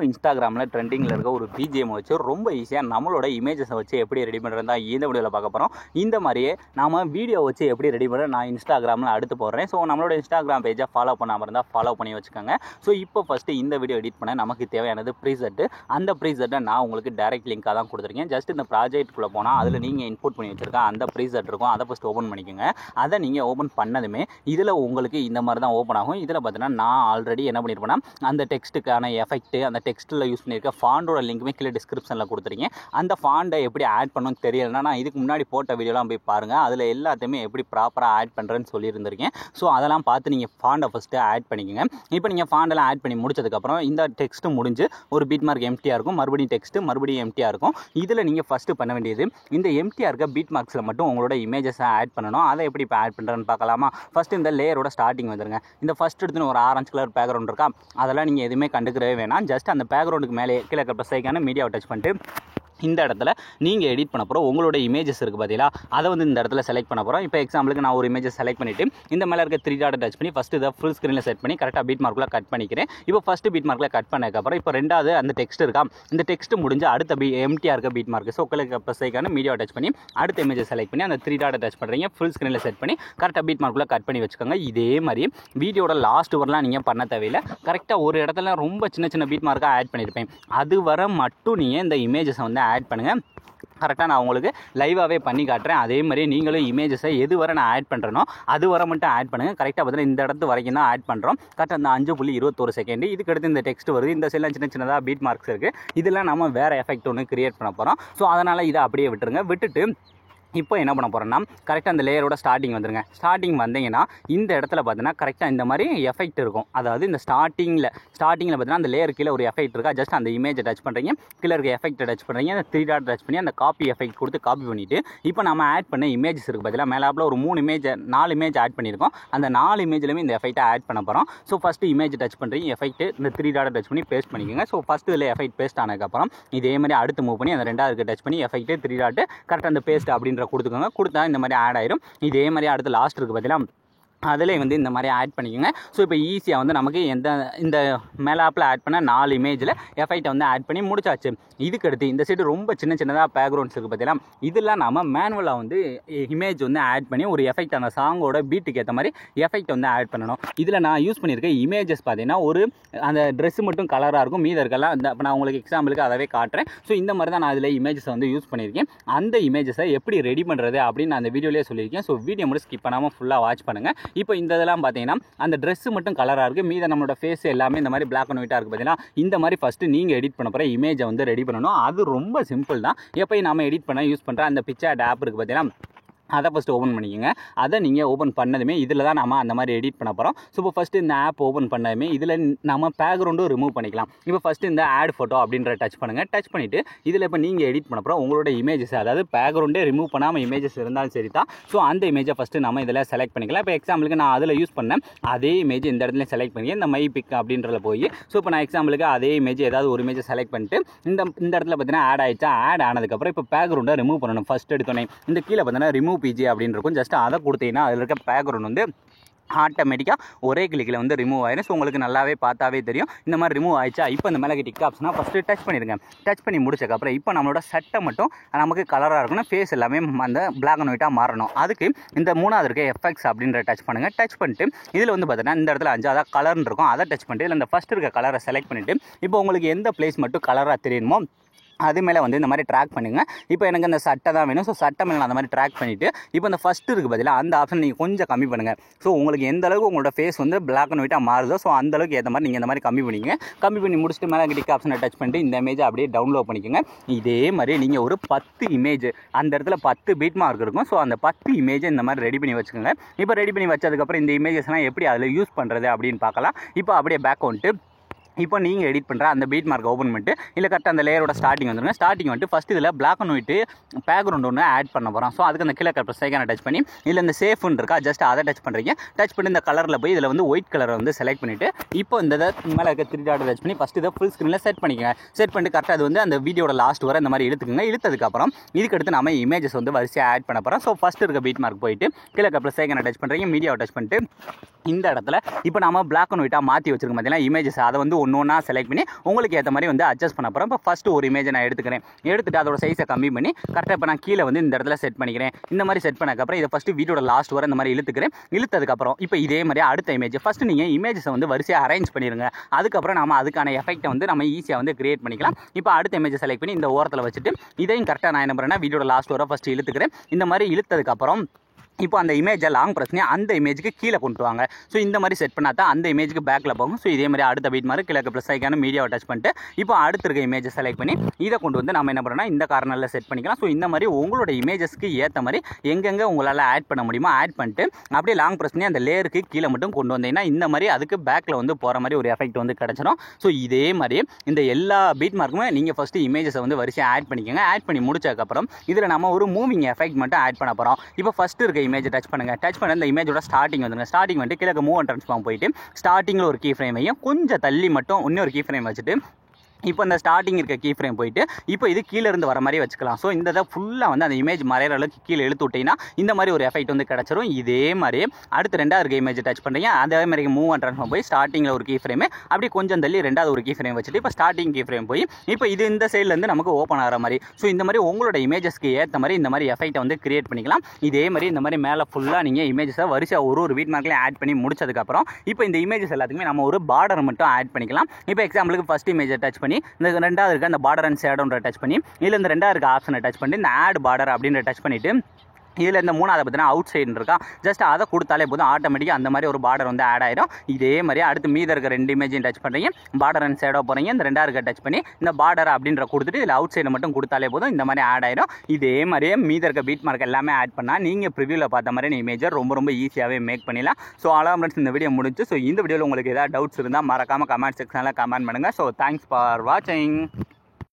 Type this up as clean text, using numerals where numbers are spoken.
இன்ஸ்டாகிராமில் ட்ரெண்டிங்கில் இருக்க ஒரு பிஜிஎம் வச்சு ரொம்ப ஈஸியாக நம்மளோட இமேஜஸை வச்சு எப்படி ரெடி பண்ணுறது தான் இந்த வீடியோவில் பார்க்க போகிறோம். இந்த மாதிரியே நாம் வீடியோ வச்சு எப்படி ரெடி பண்ண நான் இன்ஸ்டாகிராமில் அடுத்து போடுறேன். ஸோ நம்மளோட இன்ஸ்டாகிராம் பேஜை ஃபாலோ பண்ணாமல் இருந்தால் ஃபாலோ பண்ணி வச்சுக்கோங்க. ஸோ இப்போ ஃபஸ்ட்டு இந்த வீடியோ எடிட் பண்ண நமக்கு தேவையானது ப்ரீசெட்டு. அந்த ப்ரீசெட்டை நான் உங்களுக்கு டைரக்ட் லிங்காக தான் கொடுத்துருக்கேன். ஜஸ்ட் இந்த ப்ராஜெக்ட்டுக்குள்ளே போனால் அதில் நீங்கள் இன்புட் பண்ணி வச்சுருக்கேன் அந்த ப்ரீசெட் இருக்கும். அதை ஃபஸ்ட்டு ஓப்பன் பண்ணிக்கோங்க. அதை நீங்கள் ஓப்பன் பண்ணதுமே இதில் உங்களுக்கு இந்த மாதிரி தான் ஓப்பன் ஆகும். இதில் பார்த்தீங்கன்னா நான் ஆல்ரெடி என்ன பண்ணியிருப்பேன்னா அந்த டெக்ஸ்ட்டுக்கான எஃபெக்ட் அந்த டெக்ஸ்ட்டில் யூஸ் பண்ணியிருக்க ஃபாண்டோட லிங்க்குமே கீழே டிஸ்கிரிப்ஷனில் கொடுத்துருக்கேன். அந்த ஃபாண்டை எப்படி ஆட் பண்ணணும்னு தெரியலைன்னா நான் இதுக்கு முன்னாடி போட்ட வீடியோலாம் போய் பாருங்கள். அதில் எல்லாத்தையுமே எப்படி ப்ராப்பராக ஆட் பண்ணுறேன்னு சொல்லியிருந்திருக்கேன். ஸோ அதெல்லாம் பார்த்து நீங்கள் ஃபாண்டை ஃபஸ்ட்டு ஆட் பண்ணிக்கோங்க. இப்போ நீங்கள் ஃபாண்டெல்லாம் ஆட் பண்ணி முடிச்சதுக்கப்புறம் இந்த டெக்ஸ்ட்டு முடிஞ்சு ஒரு பீட் மார்க் எம்டியாக இருக்கும். மறுபடியும் டெக்ஸ்ட்டு மறுபடியும் எம்டியாக இருக்கும். இதில் நீங்கள் ஃபஸ்ட்டு பண்ண வேண்டியது இந்த எம்டியாக இருக்க பீட் மார்க்ஸில் மட்டும் உங்களோட இமேஜஸை ஆட் பண்ணணும். அதை எப்படி இப்போ ஆட் பண்ணுறேன்னு பார்க்கலாமா? ஃபஸ்ட்டு இந்த லேயரோட ஸ்டார்டிங் வந்துருங்க. இந்த ஃபஸ்ட் எடுத்துன்னு ஒரு ஆரஞ்சு கலர் பேக்ரவுண்ட் இருக்கா, அதெல்லாம் நீங்கள் எதுவுமே கண்டுக்கிறவே வேணாம். ஜஸ்ட் அந்த பேக்ரவுண்டுக்கு மேலே கீழே ப்ளஸ் ஐக்கான மீடியாவை டச் பண்ணிட்டு இந்த இடத்துல நீங்கள் எடிட் பண்ண போகிறோம் உங்களோட இமேஜஸ் இருக்குது பார்த்தீங்களா, அதை வந்து இந்த இடத்துல செலக்ட் பண்ண போகிறோம். இப்போ எக்ஸாம்பிளுக்கு நான் ஒரு இமேஜை செலக்ட் பண்ணிவிட்டு இந்த மேலே இருக்க 3 டாட் டச் பண்ணி ஃபஸ்ட்டு இதை ஃபுல் ஸ்க்ரீனில் செட் பண்ணி கரெக்டாக பீட் மார்க்கில் கட் பண்ணிக்கிறேன். இப்போ ஃபஸ்ட்டு பீட் மார்க்கில் கட் பண்ணதுக்கப்புறம் இப்போ ரெண்டாவது அந்த டெக்ஸ்ட் இருக்கா, இந்த டெக்ஸ்ட் முடிஞ்சு அடுத்த எம்டியாக இருக்க பீட் மார்க். ஸோ ப்ளஸ் ஐக்கான மீடியாவை டச் பண்ணி அடுத்த இமேஜை செலக்ட் பண்ணி அந்த 3 டாட் டச் பண்ணுறீங்க. ஃபுல் ஸ்க்ரீனில் செட் பண்ணி கரெக்டாக பீட் மார்க்கில் கட் பண்ணி வச்சுக்கோங்க. இதே மாதிரி வீடியோட லாஸ்ட் வரலாம் நீங்கள் பண்ண தேவையில்லை. கரெக்டாக ஒரு இடத்துல ரொம்ப சின்ன சின்ன பீட் மார்க்காக ஆட் பண்ணியிருப்பேன். அது வர மட்டும் நீங்கள் இந்த இமேஜஸை வந்து ஆட் பண்ணுங்கள். கரெக்டாக நான் உங்களுக்கு லைவாகவே பண்ணி காட்டுறேன். அதே மாதிரி நீங்களும் இமேஜஸை எது வரை நான் ஆட் பண்ணுறேனோ அது வரை மட்டும் ஆட் பண்ணுங்கள். கரெக்டாக பார்த்தீங்கன்னா இந்த இடத்து வரைக்கும் தான் ஆட் பண்ணுறோம். கரெக்டாக அந்த 5.21 செகண்ட். இதுக்கு அடுத்து இந்த டெக்ஸ்ட் வருது. இந்த சைடில் சின்ன சின்னதாக பீட் மார்க்ஸ் இருக்குது. இதெல்லாம் நம்ம வேறு எஃபெக்ட் ஒன்று கிரியேட் பண்ண போகிறோம். ஸோ அதனால் இதை அப்படியே விட்டுருங்க. விட்டுட்டு இப்போ என்ன பண்ண போகிறோன்னா கரெக்டாக அந்த லேயரோட ஸ்டார்டிங் வந்துருங்க. ஸ்டார்டிங் வந்தீங்கன்னா இந்த இடத்துல பார்த்தீங்கன்னா கரெக்டாக இந்த மாதிரி எஃபெக்ட் இருக்கும். அதாவது இந்த ஸ்டார்டிங்கில் பார்த்தீங்கன்னா அந்த லேயர் கீழே ஒரு எஃபெக்ட் இருக்கா, ஜஸ்ட் அந்த இமேஜை டச் பண்ணுறீங்க. கீழே இருக்க எஃபெக்ட்டை டச் பண்ணுறீங்க. அந்த 3 டாட் டச் பண்ணி அந்த காப்பி எஃபெக்ட் கொடுத்து காப்பி பண்ணிவிட்டு இப்போ நம்ம ஆட் பண்ண இமேஜஸ் இருக்குது பார்த்தீங்கன்னா மேலாப்பில் ஒரு 4 இமேஜ் ஆட் பண்ணியிருக்கோம். அந்த 4 இமேஜ்லையுமே இந்த எஃபெக்ட்டை ஆட் பண்ண போகிறோம். ஸோ ஃபஸ்ட்டு இமேஜ் டச் பண்ணுறீங்க, எஃபெக்ட் இந்த 3 டாட் டச் பண்ணி பேஸ்ட் பண்ணிக்கோங்க. ஸோ ஃபஸ்ட்டு இதில் எஃபெக்ட் பேஸ்ட் ஆனதுக்கப்புறம் இதே மாதிரி அடுத்து மூவ் பண்ணி அந்த ரெண்டாவது டச் பண்ணி எஃபெக்ட் 3 டாட் கரெக்டாக அந்த பேஸ்ட் அப்படின்ற கொடுத்துக்கோங்க. கொடுத்தா இந்த மாதிரி ஆட் ஆயிரும். இதே மாதிரி அடுத்து லாஸ்ட் இருக்குது பார்த்தீங்கன்னா அதிலே வந்து இந்த மாதிரி ஆட் பண்ணிக்கோங்க. ஸோ இப்போ ஈஸியாக வந்து நமக்கு இந்த மேலாப்பில் ஆட் பண்ண 4 இமேஜில் எஃபெக்ட்டை வந்து ஆட் பண்ணி முடிச்சாச்சு. இதுக்கு அடுத்து இந்த சைடு ரொம்ப சின்ன சின்னதாக பேக்ரவுண்ட்ஸ் இருக்குது பார்த்தீங்கன்னா இதெல்லாம் நம்ம மேனுவலாக வந்து இமேஜ் வந்து ஆட் பண்ணி ஒரு எஃபெக்ட் அந்த சாங்கோட பீட்டுக்கு ஏற்ற மாதிரி எஃபெக்ட் வந்து ஆட் பண்ணணும். இதில் நான் யூஸ் பண்ணியிருக்க இமேஜஸ் பார்த்தீங்கன்னா ஒரு அந்த ட்ரெஸ்ஸு மட்டும் கலராக இருக்கும். மீது இருக்கலாம் இந்த இப்போ நான் உங்களுக்கு எக்ஸாம்பிளுக்கு அதவே காட்டுறேன். ஸோ இந்த மாதிரி தான் நான் அதில் இமேஜஸை வந்து யூஸ் பண்ணியிருக்கேன். அந்த இமேஜஸை எப்படி ரெடி பண்ணுறது அப்படின்னு நான் அந்த வீடியோலேயே சொல்லியிருக்கேன். ஸோ வீடியோ மட்டும் ஸ்கிப் பண்ணாமல் ஃபுல்லாக வாட்ச் பண்ணுங்கள். இப்போ இந்த இதெல்லாம் பார்த்தீங்கன்னா அந்த ட்ரெஸ்ஸு மட்டும் கலராக இருக்குது. மீத நம்மளோட ஃபேஸ் எல்லாமே இந்த மாதிரி பிளாக் அண்ட் ஒயிட்டாக இருக்குது பார்த்தீங்கன்னா இந்த மாதிரி ஃபஸ்ட்டு நீங்கள் எடிட் பண்ண போகிற இமேஜை வந்து ரெடி பண்ணணும். அது ரொம்ப சிம்பிள் தான். எப்போயும் நம்ம எடிட் பண்ண யூஸ் பண்ணுற அந்த பிக்சர் ஆப் இருக்குது பார்த்தீங்கன்னா அதை ஃபஸ்ட்டு ஓப்பன் பண்ணிக்கோங்க. அதை நீங்கள் ஓப்பன் பண்ணதுமே இதில் தான் நம்ம அந்த மாதிரி எடிட் பண்ண போகிறோம். ஸோ இப்போ ஃபஸ்ட்டு இந்த ஆப் ஓப்பன் பண்ணதுமே இதில் நம்ம பேக்ரவுண்டும் ரிமூவ் பண்ணிக்கலாம். இப்போ ஃபஸ்ட்டு இந்த ஆட் ஃபோட்டோ அப்படின்ற டச் பண்ணுங்கள். டச் பண்ணிவிட்டு இதில் இப்போ நீங்கள் எடிட் பண்ண போகிறோம் உங்களோட இமேஜஸ், அதாவது பேக்ரவுண்டே ரிமூவ் பண்ணாமல் இமேஜஸ் இருந்தாலும் சரி தான். ஸோ அந்த இமேஜை ஃபஸ்ட்டு நம்ம இதில் செலக்ட் பண்ணிக்கலாம். இப்போ எக்ஸாம்பிளுக்கு நான் அதில் யூஸ் பண்ணேன் அதே இமேஜ் இந்த இடத்துல செலக்ட் பண்ணி இந்த மை பிக் அப்படின்றத போய் ஸோ இப்போ நான் எக்ஸாம்பிளுக்கு அதே இமேஜ் ஏதாவது ஒரு இமேஜை செலக்ட் பண்ணிட்டு இந்த இடத்துல பார்த்தீங்கன்னா ஆட் ஆகிடுச்சா. ஆட் ஆனதுக்கப்புறம் இப்போ பேக்ரவுண்டை ரிமூவ் பண்ணணும். ஃபஸ்ட் எடுத்தோன்னே இந்த கீழே பார்த்தீங்கன்னா ரிமூவ் பிஜி அப்படின்னு இருக்கும். ஜஸ்ட் அதை கொடுத்தீங்கன்னா அதில் இருக்க பேக்ரவுண்ட் வந்து ஆட்டோமேட்டிக்காக ஒரே கிளிக்கில் வந்து ரிமூவ் ஆயிடும். ஸோ உங்களுக்கு நல்லாவே பார்த்தாவே தெரியும் இந்த மாதிரி ரிமூவ் ஆயிடுச்சா. இப்போ இந்த மேலே டிக் ஆப்ஷனாக ஃபஸ்ட்டு டச் பண்ணிடுங்க. டச் பண்ணி முடிச்சக்கப்புறம் இப்போ நம்மளோட சட்டை மட்டும் நமக்கு கலராக இருக்கணும். ஃபேஸ் எல்லாமே அந்த பிளாக் அண்ட் ஒயிட்டாக மாறணும். அதுக்கு இந்த 3வது இருக்க எஃபெக்ட்ஸ் அப்படின்ற டச் பண்ணுங்கள். டச் பண்ணிட்டு இதில் வந்து பார்த்தீங்கன்னா இந்த இடத்துல 5 அதாவது கலர்னு இருக்கும். அதை டச் பண்ணிட்டு இதில் இந்த ஃபஸ்ட் இருக்க கலரை செலக்ட் பண்ணிவிட்டு இப்போ உங்களுக்கு எந்த பிளேஸ் மட்டும் கலராக தெரியணுமோ அது மேலே வந்து இந்த மாதிரி ட்ராக் பண்ணுங்கள். இப்போ எனக்கு அந்த சட்டை தான் வேணும். ஸோ சட்டை மேலே அந்த மாதிரி ட்ராக் பண்ணிவிட்டு இப்போ இந்த ஃபஸ்ட்டு இருக்குது பதிலாக அந்த ஆப்ஷன் நீங்கள் கொஞ்சம் கம்மி பண்ணுங்கள். ஸோ உங்களுக்கு எந்த அளவுக்கு உங்களோட ஃபேஸ் வந்து பிளாக் அண்ட் ஒயிட்டாக மாறுதோ ஸோ அந்த அளவுக்கு ஏற்ற மாதிரி நீங்கள் இந்த மாதிரி கம்மி பண்ணிங்க. கம்மி பண்ணி முடிச்சுட்டு மேலே டிக் ஆப்ஷனை டச் பண்ணிட்டு இந்த இமேஜை அப்படியே டவுன்லோட் பண்ணிக்கோங்க. இதே மாதிரி நீங்கள் ஒரு 10 இமேஜ் அந்த இடத்துல 10 பீட் மார்க் இருக்கும். ஸோ அந்த 10 இமேஜை இந்த மாதிரி ரெடி பண்ணி வச்சுக்கோங்க. இப்போ ரெடி பண்ணி வச்சதுக்கப்புறம் இந்த இமேஜஸ்லாம் எப்படி அதில் யூஸ் பண்ணுறது அப்படின்னு பார்க்கலாம். இப்போ அப்படியே பேக் வந்துட்டு இப்போ நீங்கள் எடிட் பண்ணுற அந்த பீட் மார்க்கை ஓப்பன் பண்ணிட்டு இல்லை கரெக்டாக அந்த லேயரோட ஸ்டார்டிங் வந்துருங்க. ஸ்டார்டிங் வந்துட்டு ஃபஸ்ட் இதில் பிளாக் அண்ட் ஒயிட்டு பேக்ரவுண்ட் ஒன்று ஆட் பண்ண போகிறோம். ஸோ அதுக்கு அந்த கீழே ப்ளஸ் ஐக்கானை டச் பண்ணி இல்லை இந்த சேஃப்னு இருக்கா ஜஸ்ட் அதை டச் பண்ணுறீங்க. டச் பண்ணி இந்த கலரில் போய் இதில் வந்து ஒயிட் கலரை வந்து செலக்ட் பண்ணிவிட்டு இப்போ இந்த மேலே இருக்க 3 டாட் டச் பண்ணி ஃபஸ்ட்டு இதை ஃபுல் ஸ்க்ரீனில் செட் பண்ணிக்கோங்க. செட் பண்ணிட்டு கரெக்டாக அது வந்து அந்த வீடியோட லாஸ்ட் வரை இந்த மாதிரி இழுத்துக்குங்க. இழுத்ததுக்கப்புறம் இதுக்கடுத்து நம்ம இமேஜஸ் வந்து வரிசையாக ஆட் பண்ண போகிறோம். ஸோ ஃபஸ்ட்டு இருக்க பீட் மார்க் போயிட்டு கீழே ப்ளஸ் ஐக்கானை டச் பண்ணுறீங்க. மீடியாவை டச் பண்ணிட்டு இந்த இடத்துல இப்போ நம்ம பிளாக் அண்ட் ஒயிட்டாக மாற்றி வச்சிருக்கோம் பார்த்தீங்கன்னா இமேஜஸ் அதை வந்து ஒன்று ஒன்றா செலக்ட் பண்ணி உங்களுக்கு ஏற்ற மாதிரி வந்து அட்ஜஸ்ட் பண்ண போகிறேன். இப்போ ஃபஸ்ட்டு ஒரு இமேஜை நான் எடுத்துகிட்டு அதோட சைஸை கம்மி பண்ணி கரெக்டாக இப்போ நான் கீழே வந்து இந்த இடத்துல செட் பண்ணிக்கிறேன். இந்த மாதிரி செட் பண்ணக்கப்புறம் இதை ஃபஸ்ட்டு வீடியோட லாஸ்ட் வரை இந்த மாதிரி இழுத்ததுக்கப்புறம் இப்போ இதே மாதிரி அடுத்த இமேஜ் ஃபஸ்ட்டு நீங்கள் இமேஜஸை வந்து வரிசையாக அரேஞ்ச் பண்ணிடுங்க. அதுக்கப்புறம் நம்ம அதுக்கான எஃபெக்ட்டை வந்து நம்ம ஈஸியாக வந்து கிரியேட் பண்ணிக்கலாம். இப்போ அடுத்த இமேஜை செலக்ட் பண்ணி இந்த ஓரத்தில் வச்சுட்டு இதையும் கரெக்டாக நான் என்ன பண்ணுறேன்னா வீடியோட லாஸ்ட் வரை ஃபஸ்ட்டு இழுத்துக்கிறேன். இந்த மாதிரி இழுத்ததுக்கப்புறம் இப்போ அந்த இமேஜை லாங் ப்ரெஸ் பண்ணி அந்த இமேஜுக்கு கீழே கொண்டு வாங்க. ஸோ இந்த மாதிரி செட் பண்ணால் தான் அந்த இமேஜுக்கு பேக்கில் போகும். ஸோ இதே மாதிரி அடுத்த பீட் மாதிரி கிழக்கு ப்ளஸ் ஐக்கான மீடியாவை டச் பண்ணிட்டு இப்போ அடுத்த இருக்க இமேஜை செலக்ட் பண்ணி இதை கொண்டு வந்து நம்ம என்ன பண்ணுறோம்னா இந்த கார்னரில் செட் பண்ணிக்கலாம். ஸோ இந்த மாதிரி உங்களோட இமேஜஸ்க்கு ஏற்ற மாதிரி எங்கெங்கே உங்களால் ஆட் பண்ண முடியுமோ ஆட் பண்ணிட்டு அப்படியே லாங் ப்ரெஸ் பண்ணி அந்த லேயருக்கு கீழே மட்டும் கொண்டு வந்தீங்கன்னா இந்த மாதிரி அதுக்கு பேக்கில் வந்து போகிற மாதிரி ஒரு எஃபெக்ட் வந்து கிடச்சிடும். ஸோ இதே மாதிரி இந்த எல்லா பீட் மார்க்குமே நீங்கள் ஃபஸ்ட்டு இமேஜஸை வந்து வரிசையாக ஆட் பண்ணிக்கோங்க. ஆட் பண்ணி முடிச்சதுக்கப்புறம் இதில் நம்ம ஒரு மூவிங் எஃபெக்ட் மட்டும் ஆட் பண்ண போகிறோம். இப்போ ஃபஸ்ட்டு இருக்க இமேஜை டச் பண்ணுங்கள். டச் பண்ண இந்த இமேஜோட ஸ்டார்டிங் வந்துங்க. ஸ்டார்டிங் வந்துட்டு கீழே மூவ் அண்ட் ட்ரான்ஸ்ஃபார்ம் போயிட்டு ஸ்டார்டிங்கில் ஒரு கீ ஃப்ரேமையும் கொஞ்சம் தள்ளி மட்டும் இன்னொரு கீ ஃப்ரேம் வச்சுட்டு இப்போ இந்த ஸ்டார்டிங் இருக்க கீ ஃப்ரேம் போயிட்டு இப்போ இது கீழே இருந்து வர மாதிரி வச்சுக்கலாம். ஸோ இந்த இதை ஃபுல்லாக வந்து அந்த இமேஜ் மறையிற அளவுக்கு கீழே இழுத்து விட்டிங்கன்னா இந்த மாதிரி ஒரு எஃபெக்ட் வந்து கிடச்சிரும். இதே மாதிரி அடுத்து ரெண்டாவது இருக்க இமேஜ் டச் பண்ணுறீங்க. அதே மாதிரி மூவ் அண்ட் ட்ரான்ஸ்ஃபார்ம் போய் ஸ்டார்டிங்கில் ஒரு கீ ஃப்ரேம் அப்படியே கொஞ்சம் தள்ளி ரெண்டாவது ஒரு கீ ஃப்ரேம் வச்சுட்டு இப்போ ஸ்டார்டிங் கீ ஃப்ரேம் போய் இப்போ இது இந்த சைட்லேருந்து நமக்கு ஓப்பன் ஆகிற மாதிரி. ஸோ இந்த மாதிரி உங்களோட இமேஜஸ்க்கு ஏற்ற மாதிரி இந்த மாதிரி எஃபெக்ட்டை வந்து கிரியேட் பண்ணிக்கலாம். இதே மாதிரி இந்த மாதிரி மேலே ஃபுல்லாக நீங்கள் இமேஜஸை வரிசையாக ஒரு வீட் மார்க்லேயும் ஆட் பண்ணி முடிச்சதுக்கப்புறம் இப்போ இந்த இமேஜஸ் எல்லாத்துக்குமே நம்ம ஒரு பார்டர் மட்டும் ஆட் பண்ணிக்கலாம். இப்போ எக்ஸாம்பிளுக்கு ஃபஸ்ட் இமேஜை டச் பண்ணி இந்த ரெண்டாவது இருக்க அந்த பார்டர் அண்ட் ஷேடோன்ற டச் பண்ணி இதில் இந்த ரெண்டாவது இருக்க ஆப்ஷனை டச் பண்ணி இந்த ஆட் பார்டர் அப்படின்ற டச் பண்ணிவிட்டு இதில் இந்த மூணாவது பார்த்தீங்கன்னா அவுட் சைடு இருக்கா ஜஸ்ட் அதை கொடுத்தாலே போதும் ஆட்டோமேட்டிக்காக அந்த மாதிரி ஒரு பார்டர் வந்து ஆட் ஆயிடும். இதே மாதிரி அடுத்து மீத இருக்க ரெண்டு இமேஜையும் டச் பண்ணுறீங்க. பார்டர் அண்ட் ஷேடோ போகிறீங்க. இந்த ரெண்டாவது இருக்க டச் பண்ணி இந்த பார்டர் அப்படின்ற கொடுத்துட்டு இதில் அவுட் சைடு மட்டும் கொடுத்தாலே போதும் இந்த மாதிரி ஆட் ஆயிடும். இதே மாதிரியே மீத இருக்க பீட் மார்க் எல்லாமே ஆட் பண்ணால் நீங்கள் ப்ரிவியூவில் பார்த்த மாதிரி இமேஜை ரொம்ப ஈஸியாகவே மேக் பண்ணிடலாம். ஸோ அவ்வளோ ஃப்ரெண்ட்ஸ் இந்த வீடியோ முடிஞ்சு. ஸோ இந்த வீடியோவில் உங்களுக்கு ஏதாவது டவுட்ஸ் இருந்தால் மறக்காமல் கமெண்ட் செக்ஷனில் கமெண்ட் பண்ணுங்கள். ஸோ தேங்க்ஸ் ஃபார் வாட்சிங்.